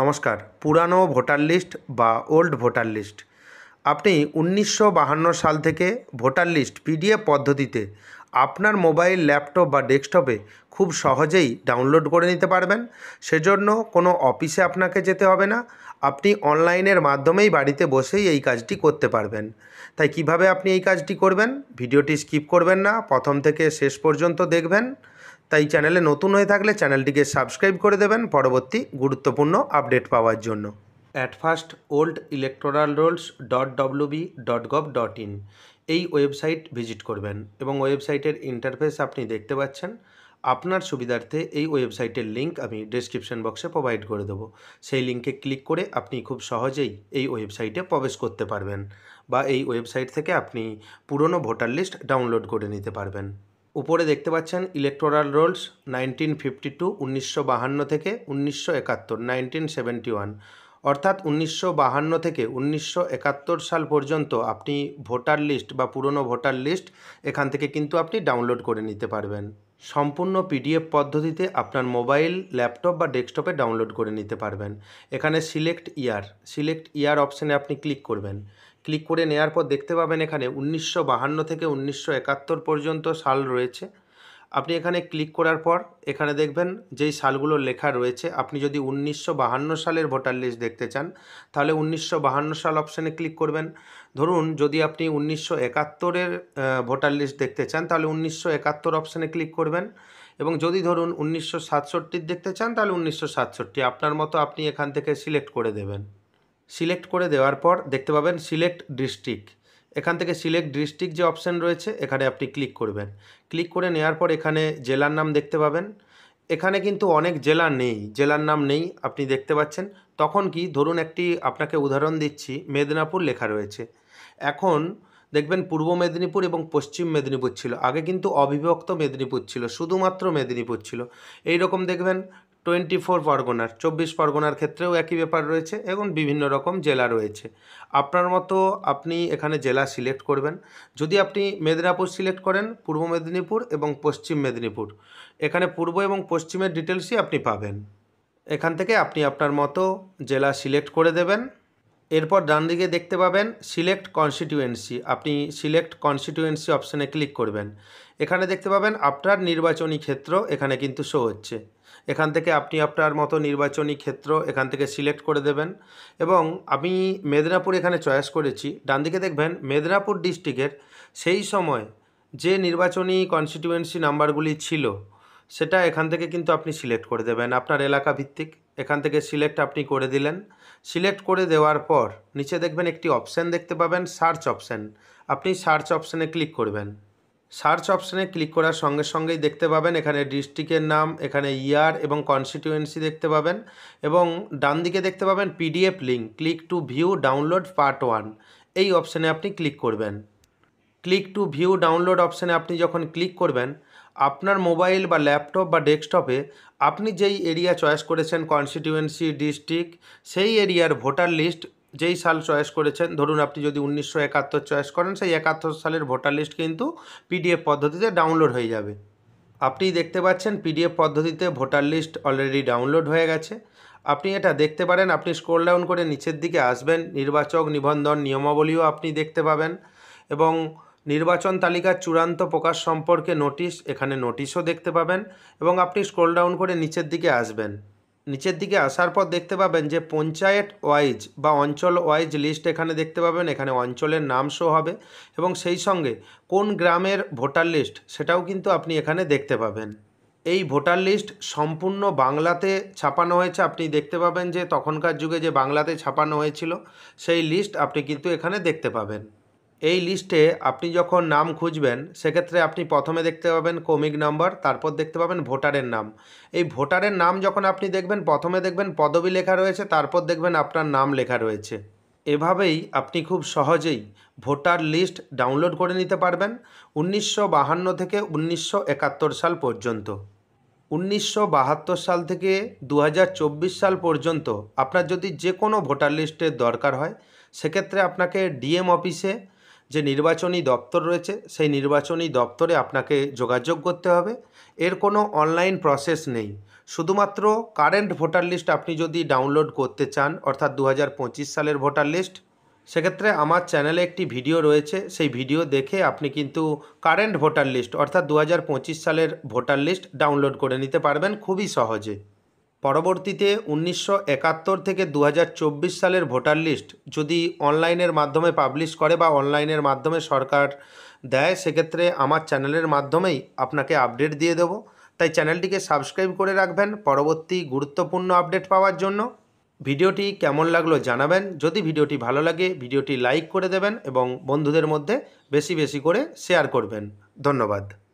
নমস্কার। পুরানো voter list বা ওল্ড ভোটার লিস্ট আপনি 1952 সাল থেকে ভোটার লিস্ট পিডিএফ পদ্ধতিতে আপনার মোবাইল, ল্যাপটপ বা ডেস্কটপে খুব সহজেই ডাউনলোড করে নিতে পারবেন। সেজন্য কোনো অফিসে আপনাকে যেতে হবে না, আপনি অনলাইনের মাধ্যমেই বাড়িতে বসেই এই কাজটি করতে পারবেন। তাই কিভাবে আপনি এই কাজটি করবেন, ভিডিওটি স্কিপ করবেন না, প্রথম থেকে শেষ পর্যন্ত দেখবেন। তাই চ্যানেলে নতুন হয়ে থাকলে চ্যানেলটিকে সাবস্ক্রাইব করে দেবেন পরবর্তী গুরুত্বপূর্ণ আপডেট পাওয়ার জন্য। At first old electoral Rolle's .wb.gov.in এই ওয়েবসাইট ভিজিট করবেন এবং ওয়েবসাইটের ইন্টারফেস আপনি দেখতে পাচ্ছেন। আপনার সুবিধার্থে এই ওয়েবসাইটের লিঙ্ক আমি ডেসক্রিপশন বক্সে প্রোভাইড করে দেবো। সেই লিঙ্কে ক্লিক করে আপনি খুব সহজেই এই ওয়েবসাইটে প্রবেশ করতে পারবেন বা এই ওয়েবসাইট থেকে আপনি পুরনো ভোটার লিস্ট ডাউনলোড করে নিতে পারবেন। উপরে দেখতে পাচ্ছেন ইলেকটোরাল রোলস 1952 1952 থেকে 1971 1971, অর্থাৎ 1952 থেকে 1971 সাল পর্যন্ত আপনি ভোটার লিস্ট বা পুরনো ভোটার লিস্ট এখান থেকে কিন্তু আপনি ডাউনলোড করে নিতে পারবেন। সম্পূর্ণ পিডিএফ পদ্ধতিতে আপনার মোবাইল, ল্যাপটপ বা ডেস্কটপে ডাউনলোড করে নিতে পারবেন। এখানে সিলেক্ট ইয়ার অপশানে আপনি ক্লিক করবেন। ক্লিক করে নেওয়ার পর দেখতে পাবেন এখানে 1952 থেকে 1971 পর্যন্ত সাল রয়েছে। আপনি এখানে ক্লিক করার পর এখানে দেখবেন যেই সালগুলো লেখা রয়েছে। আপনি যদি 1952 সালের ভোটার লিস্ট দেখতে চান তাহলে 1952 সাল অপশানে ক্লিক করবেন। ধরুন যদি আপনি 1971-এর ভোটার লিস্ট দেখতে চান তাহলে 1971 অপশানে ক্লিক করবেন এবং যদি ধরুন 1967 দেখতে চান তাহলে 1967 আপনার মতো আপনি এখান থেকে সিলেক্ট করে দেবেন। সিলেক্ট করে দেওয়ার পর দেখতে পাবেন সিলেক্ট ডিস্ট্রিক্ট। এখান থেকে সিলেক্ট ডিস্ট্রিক্ট যে অপশান রয়েছে এখানে আপনি ক্লিক করবেন। ক্লিক করে নেওয়ার পর এখানে জেলার নাম দেখতে পাবেন। এখানে কিন্তু অনেক জেলার নাম নেই আপনি দেখতে পাচ্ছেন। তখন কি ধরুন একটি আপনাকে উদাহরণ দিচ্ছি, মেদিনীপুর লেখা রয়েছে। এখন দেখবেন পূর্ব মেদিনীপুর এবং পশ্চিম মেদিনীপুর ছিল, আগে কিন্তু অবিভক্ত মেদিনীপুর ছিল, শুধুমাত্র মেদিনীপুর ছিল। এই রকম দেখবেন 24 পরগনার, 24 পরগনার ক্ষেত্রেও একই ব্যাপার রয়েছে এবং বিভিন্ন রকম জেলা রয়েছে। আপনার মতো আপনি এখানে জেলা সিলেক্ট করবেন। যদি আপনি মেদিনীপুর সিলেক্ট করেন, পূর্ব মেদিনীপুর এবং পশ্চিম মেদিনীপুর, এখানে পূর্ব এবং পশ্চিমের ডিটেলসই আপনি পাবেন। এখান থেকে আপনি আপনার মতো জেলা সিলেক্ট করে দেবেন। এরপর ডান দিকে দেখতে পাবেন সিলেক্ট কনস্টিটিউয়েন্সি, আপনি সিলেক্ট কনস্টিটিউয়েন্সি অপশানে ক্লিক করবেন। এখানে দেখতে পাবেন আপনার নির্বাচনী ক্ষেত্র এখানে কিন্তু শো হচ্ছে। এখান থেকে আপনি আপনার মতো নির্বাচনী ক্ষেত্র এখান থেকে সিলেক্ট করে দেবেন এবং আমি মেদিনীপুর এখানে চয়েস করেছি। ডান দিকে দেখবেন মেদিনীপুর ডিস্ট্রিক্টের সেই সময় যে নির্বাচনী কনস্টিটিউয়েন্সি নাম্বারগুলি ছিল সেটা এখান থেকে কিন্তু আপনি সিলেক্ট করে দেবেন আপনার এলাকা ভিত্তিক। এখান থেকে সিলেক্ট আপনি করে দিলেন। সিলেক্ট করে দেওয়ার পর নিচে দেখবেন একটি অপশান দেখতে পাবেন, সার্চ অপশান। আপনি সার্চ অপশানে ক্লিক করবেন। সার্চ অপশানে ক্লিক করার সঙ্গে সঙ্গেই দেখতে পাবেন এখানে ডিস্ট্রিক্টের নাম, এখানে ইয়ার এবং কনস্টিটিউয়েন্সি দেখতে পাবেন এবং ডান দিকে দেখতে পাবেন PDF link, click to view download part 1, এই অপশানে আপনি ক্লিক করবেন। ক্লিক টু ভিউ ডাউনলোড অপশানে আপনি যখন ক্লিক করবেন, আপনার মোবাইল বা ল্যাপটপ বা ডেস্কটপে আপনি যেই এরিয়া চয়েস করেছেন, কনস্টিটিউয়েন্সি, ডিস্ট্রিক্ট, সেই এরিয়ার ভোটার লিস্ট যেই সাল চয়েস করেছেন, ধরুন আপনি যদি 1971 চয়েস করেন, সেই 71 সালের ভোটার লিস্ট কিন্তু পিডিএফ পদ্ধতিতে ডাউনলোড হয়ে যাবে। আপনি দেখতে পাচ্ছেন পিডিএফ পদ্ধতিতে ভোটার লিস্ট অলরেডি ডাউনলোড হয়ে গেছে। আপনি এটা দেখতে পারেন। আপনি স্ক্রল ডাউন করে নিচের দিকে আসবেন, নির্বাচক নিবন্ধন নিয়মাবলীও আপনি দেখতে পাবেন এবং নির্বাচন তালিকার চূড়ান্ত প্রকাশ সম্পর্কে নোটিশ, এখানে নোটিশও দেখতে পাবেন এবং আপনি স্ক্রল ডাউন করে নিচের দিকে আসবেন। নিচের দিকে আসার পর দেখতে পাবেন যে পঞ্চায়েত ওয়াইজ বা অঞ্চল ওয়াইজ লিস্ট এখানে দেখতে পাবেন। এখানে অঞ্চলের নাম শো হবে এবং সেই সঙ্গে কোন গ্রামের ভোটার লিস্ট সেটাও কিন্তু আপনি এখানে দেখতে পাবেন। এই ভোটার লিস্ট সম্পূর্ণ বাংলাতে ছাপানো হয়েছে। আপনি দেখতে পাবেন যে তখনকার যুগে যে বাংলাতে ছাপানো হয়েছিল সেই লিস্ট আপনি কিন্তু এখানে দেখতে পাবেন। এই লিস্টে আপনি যখন নাম খুঁজবেন সেক্ষেত্রে আপনি প্রথমে দেখতে পাবেন ক্রমিক নাম্বার, তারপর দেখতে পাবেন ভোটারের নাম। এই ভোটারের নাম যখন আপনি দেখবেন, প্রথমে দেখবেন পদবি লেখা রয়েছে, তারপর দেখবেন আপনার নাম লেখা রয়েছে। এভাবেই আপনি খুব সহজেই ভোটার লিস্ট ডাউনলোড করে নিতে পারবেন 1952 থেকে 1971 সাল পর্যন্ত। 1972 সাল থেকে 2024 সাল পর্যন্ত আপনার যদি যে কোনো ভোটার লিস্টের দরকার হয় সেক্ষেত্রে আপনাকে ডিএম অফিসে যে নির্বাচনী দপ্তর রয়েছে সেই নির্বাচনী দপ্তরে আপনাকে যোগাযোগ করতে হবে। এর কোনো অনলাইন প্রসেস নেই। শুধুমাত্র কারেন্ট ভোটার লিস্ট আপনি যদি ডাউনলোড করতে চান, অর্থাৎ 2025 সালের ভোটার লিস্ট, সেক্ষেত্রে আমার চ্যানেলে একটি ভিডিও রয়েছে। সেই ভিডিও দেখে আপনি কিন্তু কারেন্ট ভোটার লিস্ট অর্থাৎ 2025 সালের ভোটার লিস্ট ডাউনলোড করে নিতে পারবেন খুবই সহজে। পরবর্তীতে 1971 থেকে 2024 সালের ভোটার লিস্ট যদি অনলাইনের মাধ্যমে পাবলিশ করে বা অনলাইনের মাধ্যমে সরকার দেয়, সেক্ষেত্রে আমার চ্যানেলের মাধ্যমেই আপনাকে আপডেট দিয়ে দেবো। তাই চ্যানেলটিকে সাবস্ক্রাইব করে রাখবেন পরবর্তী গুরুত্বপূর্ণ আপডেট পাওয়ার জন্য। ভিডিওটি কেমন লাগলো জানাবেন। যদি ভিডিওটি ভালো লাগে ভিডিওটি লাইক করে দেবেন এবং বন্ধুদের মধ্যে বেশি বেশি করে শেয়ার করবেন। ধন্যবাদ।